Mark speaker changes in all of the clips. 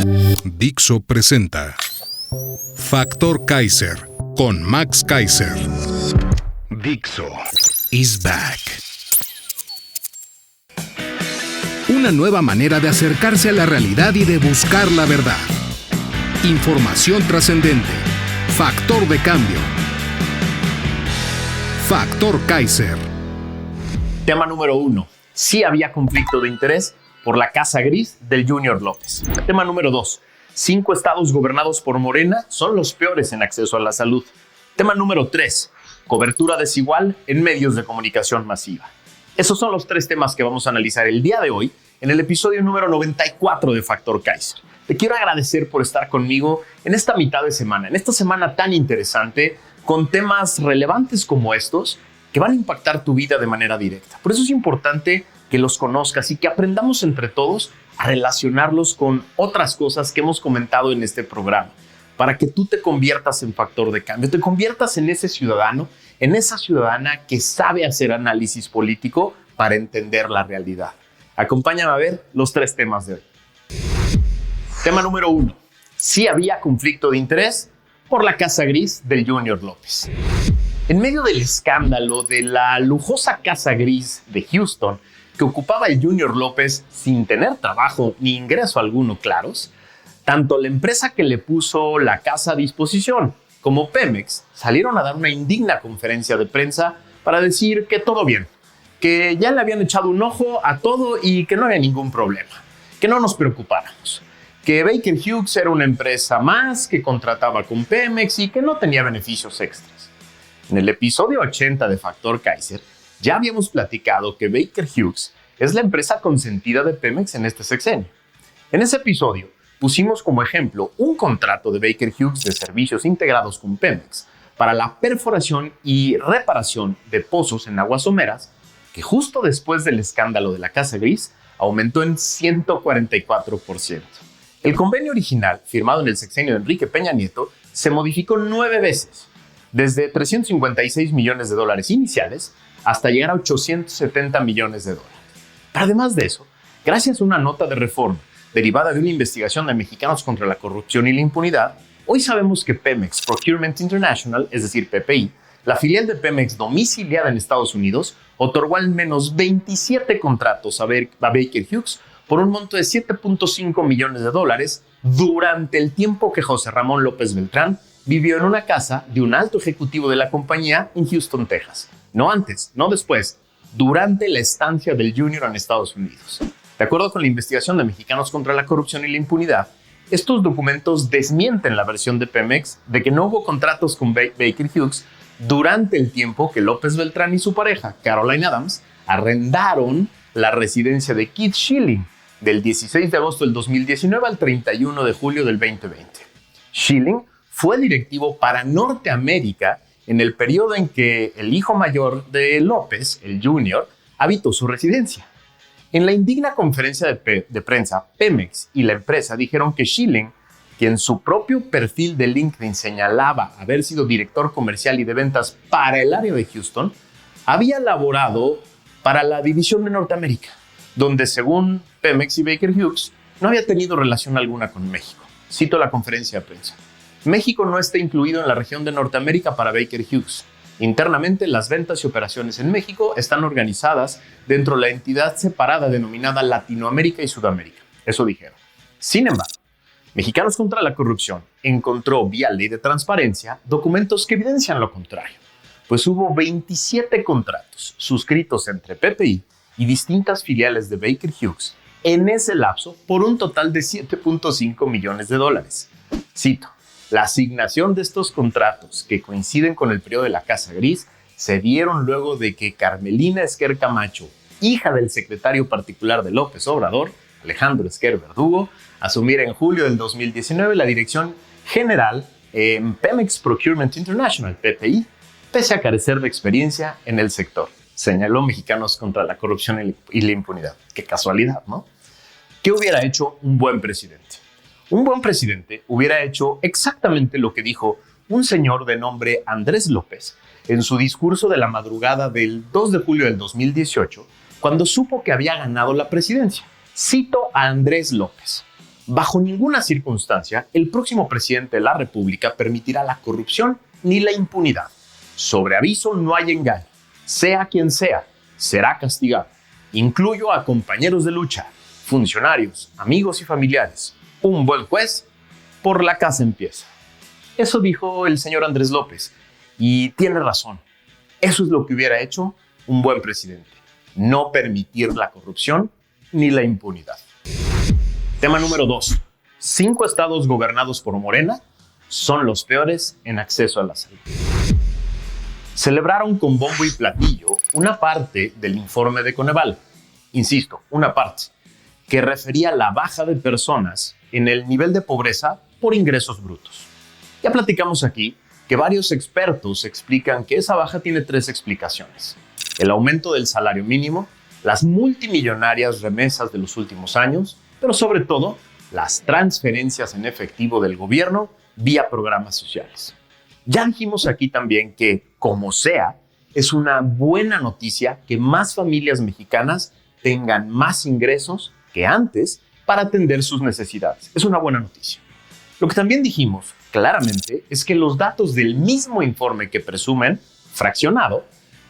Speaker 1: Dixo presenta Factor Kaiser con Max Kaiser. Dixo is back. Una nueva manera de acercarse a la realidad y de buscar la verdad. Información trascendente. Factor de cambio. Factor Kaiser.
Speaker 2: Tema número 1. Sí había conflicto de interés por la Casa Gris del Junior López. Tema número 2. 5 estados gobernados por Morena son los peores en acceso a la salud. Tema número 3. Cobertura desigual en medios de comunicación masiva. Esos son los 3 temas que vamos a analizar el día de hoy en el episodio número 94 de Factor Kaiser. Te quiero agradecer por estar conmigo en esta mitad de semana, en esta semana tan interesante, con temas relevantes como estos que van a impactar tu vida de manera directa. Por eso es importante que los conozcas y que aprendamos entre todos a relacionarlos con otras cosas que hemos comentado en este programa, para que tú te conviertas en factor de cambio, te conviertas en ese ciudadano, en esa ciudadana que sabe hacer análisis político para entender la realidad. Acompáñame a ver los 3 temas de hoy. Tema número 1. Sí había conflicto de interés por la Casa Gris del Junior López. En medio del escándalo de la lujosa Casa Gris de Houston que ocupaba el Junior López sin tener trabajo ni ingreso alguno claros, tanto la empresa que le puso la casa a disposición como Pemex salieron a dar una indigna conferencia de prensa para decir que todo bien, que ya le habían echado un ojo a todo y que no había ningún problema, que no nos preocupáramos, que Baker Hughes era una empresa más que contrataba con Pemex y que no tenía beneficios extras. En el episodio 80 de Factor Kaiser ya habíamos platicado que Baker Hughes es la empresa consentida de Pemex en este sexenio. En ese episodio pusimos como ejemplo un contrato de Baker Hughes de servicios integrados con Pemex para la perforación y reparación de pozos en aguas someras, que justo después del escándalo de la Casa Gris aumentó en 144%. El convenio original, firmado en el sexenio de Enrique Peña Nieto, se modificó 9 veces, desde $356 millones iniciales hasta llegar a $870 millones. Pero además de eso, gracias a una nota de reforma derivada de una investigación de Mexicanos contra la Corrupción y la Impunidad, hoy sabemos que Pemex Procurement International, es decir, PPI, la filial de Pemex domiciliada en Estados Unidos, otorgó al menos 27 contratos a Baker Hughes por un monto de $7.5 millones durante el tiempo que José Ramón López Beltrán vivió en una casa de un alto ejecutivo de la compañía en Houston, Texas. No antes, no después, durante la estancia del Junior en Estados Unidos. De acuerdo con la investigación de Mexicanos contra la Corrupción y la Impunidad, estos documentos desmienten la versión de Pemex de que no hubo contratos con Baker Hughes durante el tiempo que López Beltrán y su pareja, Caroline Adams, arrendaron la residencia de Keith Schilling del 16 de agosto del 2019 al 31 de julio del 2020. Schilling fue directivo para Norteamérica en el periodo en que el hijo mayor de López, el Junior, habitó su residencia. En la indigna conferencia de prensa, Pemex y la empresa dijeron que Schilling, quien su propio perfil de LinkedIn señalaba haber sido director comercial y de ventas para el área de Houston, había laborado para la división de Norteamérica, donde según Pemex y Baker Hughes no había tenido relación alguna con México. Cito la conferencia de prensa. México no está incluido en la región de Norteamérica para Baker Hughes. Internamente, las ventas y operaciones en México están organizadas dentro de la entidad separada denominada Latinoamérica y Sudamérica. Eso dijeron. Sin embargo, Mexicanos contra la Corrupción encontró vía ley de transparencia documentos que evidencian lo contrario, pues hubo 27 contratos suscritos entre PPI y distintas filiales de Baker Hughes en ese lapso por un total de $7.5 millones. Cito. La asignación de estos contratos, que coinciden con el periodo de la Casa Gris, se dieron luego de que Carmelina Esquer Camacho, hija del secretario particular de López Obrador, Alejandro Esquer Verdugo, asumiera en julio del 2019 la dirección general en Pemex Procurement International, PPI, pese a carecer de experiencia en el sector, señaló Mexicanos contra la Corrupción y la Impunidad. Qué casualidad, ¿no? ¿Qué hubiera hecho un buen presidente? Un buen presidente hubiera hecho exactamente lo que dijo un señor de nombre Andrés López en su discurso de la madrugada del 2 de julio del 2018, cuando supo que había ganado la presidencia. Cito a Andrés López. Bajo ninguna circunstancia, el próximo presidente de la República permitirá la corrupción ni la impunidad. Sobre aviso no hay engaño. Sea quien sea, será castigado. Incluyo a compañeros de lucha, funcionarios, amigos y familiares. Un buen juez, por la casa empieza. Eso dijo el señor Andrés López. Y tiene razón. Eso es lo que hubiera hecho un buen presidente. No permitir la corrupción ni la impunidad. Tema número 2. 5 estados gobernados por Morena son los peores en acceso a la salud. Celebraron con bombo y platillo una parte del informe de Coneval. Insisto, una parte, que refería a la baja de personas en el nivel de pobreza por ingresos brutos. Ya platicamos aquí que varios expertos explican que esa baja tiene 3 explicaciones. El aumento del salario mínimo, las multimillonarias remesas de los últimos años, pero sobre todo las transferencias en efectivo del gobierno vía programas sociales. Ya dijimos aquí también que, como sea, es una buena noticia que más familias mexicanas tengan más ingresos que antes para atender sus necesidades. Es una buena noticia. Lo que también dijimos claramente es que los datos del mismo informe que presumen, fraccionado,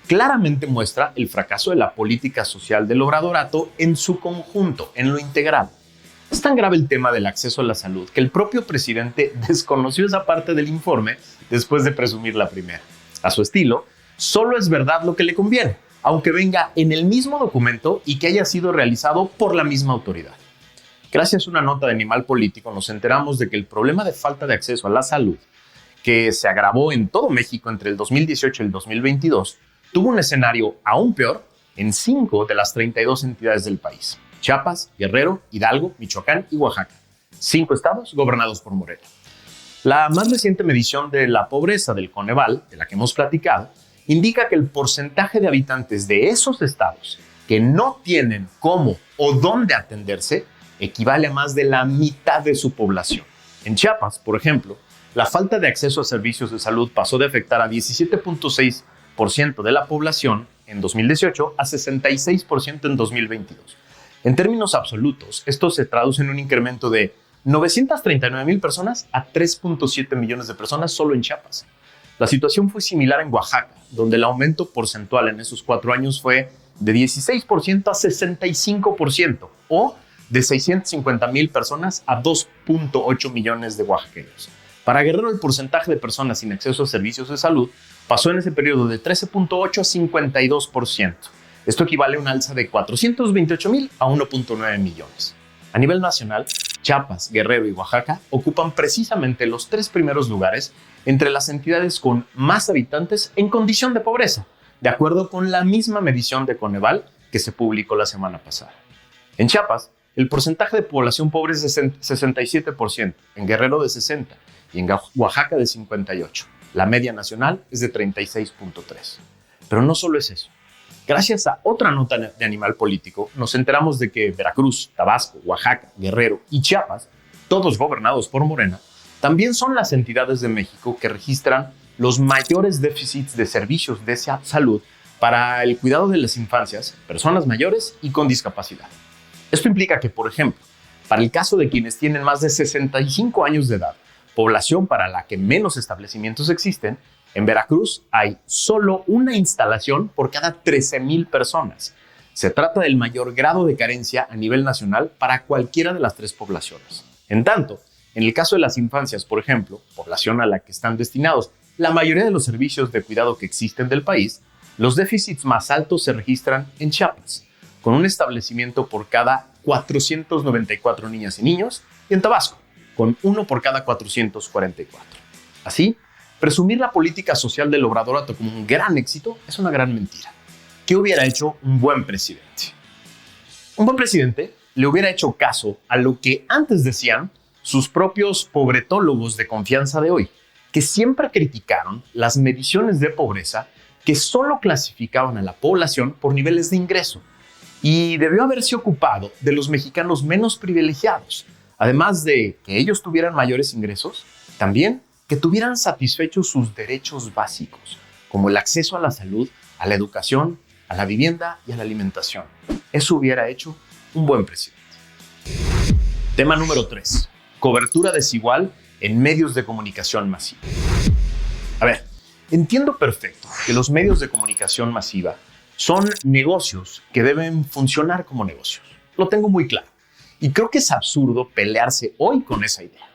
Speaker 2: claramente muestra el fracaso de la política social del obradorato en su conjunto, en lo integral. Es tan grave el tema del acceso a la salud que el propio presidente desconoció esa parte del informe después de presumir la primera. A su estilo, solo es verdad lo que le conviene, aunque venga en el mismo documento y que haya sido realizado por la misma autoridad. Gracias a una nota de Animal Político nos enteramos de que el problema de falta de acceso a la salud, que se agravó en todo México entre el 2018 y el 2022, tuvo un escenario aún peor en 5 de las 32 entidades del país: Chiapas, Guerrero, Hidalgo, Michoacán y Oaxaca. 5 estados gobernados por Morena. La más reciente medición de la pobreza del Coneval, de la que hemos platicado, indica que el porcentaje de habitantes de esos estados que no tienen cómo o dónde atenderse equivale a más de la mitad de su población. En Chiapas, por ejemplo, la falta de acceso a servicios de salud pasó de afectar a 17.6% de la población en 2018 a 66% en 2022. En términos absolutos, esto se traduce en un incremento de 939,000 personas a 3.7 millones de personas solo en Chiapas. La situación fue similar en Oaxaca, donde el aumento porcentual en esos 4 años fue de 16% a 65%, o de 650,000 personas a 2.8 millones de oaxaqueños. Para Guerrero, el porcentaje de personas sin acceso a servicios de salud pasó en ese periodo de 13.8 a 52%. Esto equivale a un alza de 428,000 a 1.9 millones. A nivel nacional, Chiapas, Guerrero y Oaxaca ocupan precisamente los 3 primeros lugares entre las entidades con más habitantes en condición de pobreza, de acuerdo con la misma medición de Coneval que se publicó la semana pasada. En Chiapas, el porcentaje de población pobre es de 67%, en Guerrero de 60% y en Oaxaca de 58%. La media nacional es de 36.3%. Pero no solo es eso. Gracias a otra nota de Animal Político, nos enteramos de que Veracruz, Tabasco, Oaxaca, Guerrero y Chiapas, todos gobernados por Morena, también son las entidades de México que registran los mayores déficits de servicios de salud para el cuidado de las infancias, personas mayores y con discapacidad. Esto implica que, por ejemplo, para el caso de quienes tienen más de 65 años de edad, población para la que menos establecimientos existen, en Veracruz hay solo una instalación por cada 13,000 personas. Se trata del mayor grado de carencia a nivel nacional para cualquiera de las 3 poblaciones. En tanto, en el caso de las infancias, por ejemplo, población a la que están destinados la mayoría de los servicios de cuidado que existen del país, los déficits más altos se registran en Chiapas, con un establecimiento por cada 494 niñas y niños, y en Tabasco, con 1 por cada 444. Así, presumir la política social del obradorato como un gran éxito es una gran mentira. ¿Qué hubiera hecho un buen presidente? Un buen presidente le hubiera hecho caso a lo que antes decían sus propios pobretólogos de confianza de hoy, que siempre criticaron las mediciones de pobreza que solo clasificaban a la población por niveles de ingreso, y debió haberse ocupado de los mexicanos menos privilegiados. Además de que ellos tuvieran mayores ingresos, también que tuvieran satisfechos sus derechos básicos, como el acceso a la salud, a la educación, a la vivienda y a la alimentación. Eso hubiera hecho un buen presidente. Tema número 3. Cobertura desigual en medios de comunicación masiva. A ver, entiendo perfecto que los medios de comunicación masiva son negocios que deben funcionar como negocios. Lo tengo muy claro. Y creo que es absurdo pelearse hoy con esa idea.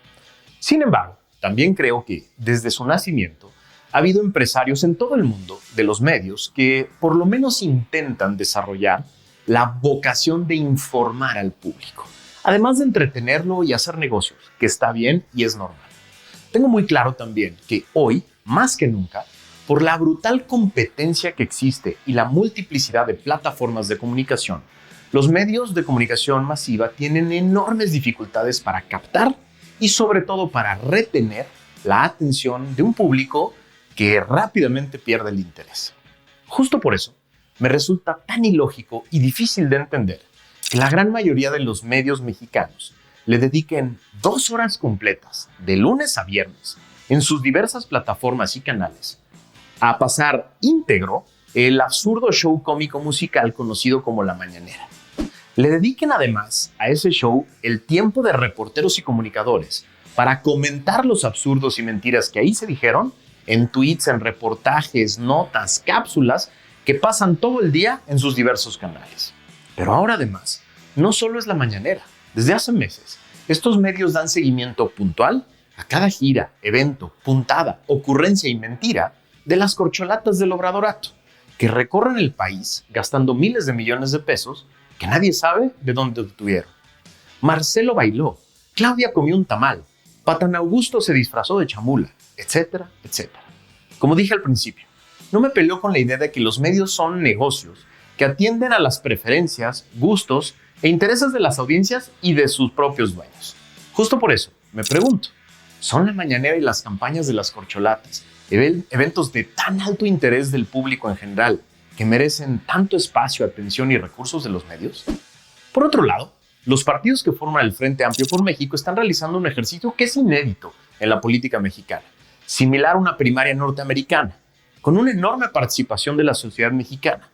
Speaker 2: Sin embargo, también creo que desde su nacimiento ha habido empresarios en todo el mundo de los medios que por lo menos intentan desarrollar la vocación de informar al público, además de entretenerlo y hacer negocios, que está bien y es normal. Tengo muy claro también que hoy, más que nunca, por la brutal competencia que existe y la multiplicidad de plataformas de comunicación, los medios de comunicación masiva tienen enormes dificultades para captar y sobre todo para retener la atención de un público que rápidamente pierde el interés. Justo por eso, me resulta tan ilógico y difícil de entender que la gran mayoría de los medios mexicanos le dediquen 2 horas completas, de lunes a viernes, en sus diversas plataformas y canales, a pasar íntegro el absurdo show cómico musical conocido como La Mañanera. Le dediquen además a ese show el tiempo de reporteros y comunicadores para comentar los absurdos y mentiras que ahí se dijeron en tweets, en reportajes, notas, cápsulas que pasan todo el día en sus diversos canales. Pero ahora además, no solo es La Mañanera. Desde hace meses, estos medios dan seguimiento puntual a cada gira, evento, puntada, ocurrencia y mentira de las corcholatas del Obradorato, que recorren el país gastando miles de millones de pesos que nadie sabe de dónde obtuvieron. Marcelo bailó, Claudia comió un tamal, Patán Augusto se disfrazó de chamula, etcétera, etcétera. Como dije al principio, no me peleo con la idea de que los medios son negocios que atienden a las preferencias, gustos e intereses de las audiencias y de sus propios dueños. Justo por eso, me pregunto, ¿son La Mañanera y las campañas de las corcholatas eventos de tan alto interés del público en general que merecen tanto espacio, atención y recursos de los medios? Por otro lado, los partidos que forman el Frente Amplio por México están realizando un ejercicio que es inédito en la política mexicana, similar a una primaria norteamericana, con una enorme participación de la sociedad mexicana.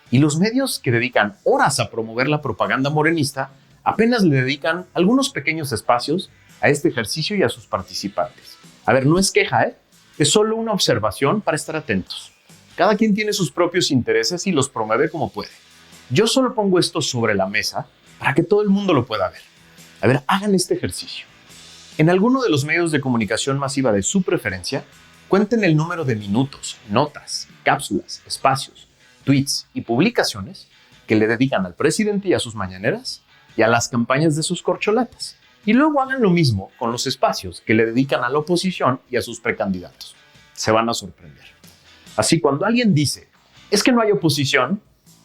Speaker 2: Y los medios que dedican horas a promover la propaganda morenista apenas le dedican algunos pequeños espacios a este ejercicio y a sus participantes. A ver, no es queja, es solo una observación para estar atentos. Cada quien tiene sus propios intereses y los promueve como puede. Yo solo pongo esto sobre la mesa para que todo el mundo lo pueda ver. A ver, hagan este ejercicio. En alguno de los medios de comunicación masiva de su preferencia, cuenten el número de minutos, notas, cápsulas, espacios, tweets y publicaciones que le dedican al presidente y a sus mañaneras y a las campañas de sus corcholatas. Y luego hagan lo mismo con los espacios que le dedican a la oposición y a sus precandidatos. Se van a sorprender. Así, cuando alguien dice, es que no hay oposición,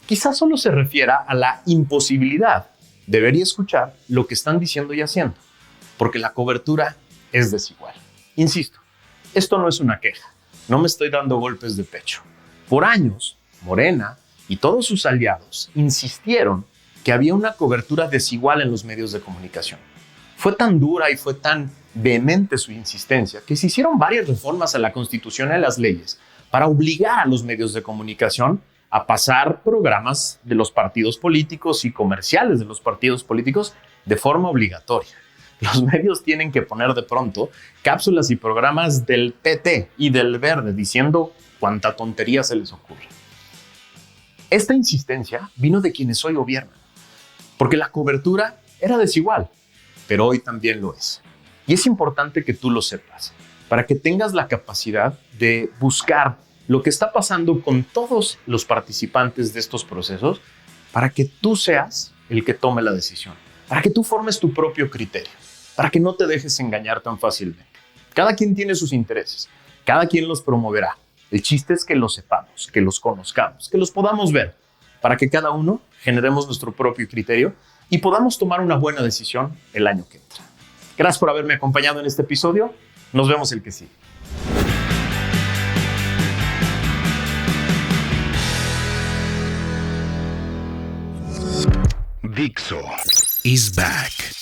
Speaker 2: quizás solo se refiera a la imposibilidad de ver y escuchar lo que están diciendo y haciendo, porque la cobertura es desigual. Insisto, esto no es una queja, no me estoy dando golpes de pecho. Por años, Morena y todos sus aliados insistieron que había una cobertura desigual en los medios de comunicación. Fue tan dura y fue tan vehemente su insistencia que se hicieron varias reformas a la Constitución y a las leyes para obligar a los medios de comunicación a pasar programas de los partidos políticos y comerciales de los partidos políticos de forma obligatoria. Los medios tienen que poner de pronto cápsulas y programas del PT y del Verde diciendo cuánta tontería se les ocurre. Esta insistencia vino de quienes hoy gobiernan, porque la cobertura era desigual, pero hoy también lo es. Y es importante que tú lo sepas, para que tengas la capacidad de buscar lo que está pasando con todos los participantes de estos procesos, para que tú seas el que tome la decisión, para que tú formes tu propio criterio, para que no te dejes engañar tan fácilmente. Cada quien tiene sus intereses, cada quien los promoverá. El chiste es que los sepamos, que los conozcamos, que los podamos ver, para que cada uno generemos nuestro propio criterio y podamos tomar una buena decisión el año que entra. Gracias por haberme acompañado en este episodio. Nos vemos el que sigue.
Speaker 1: Dixo is back.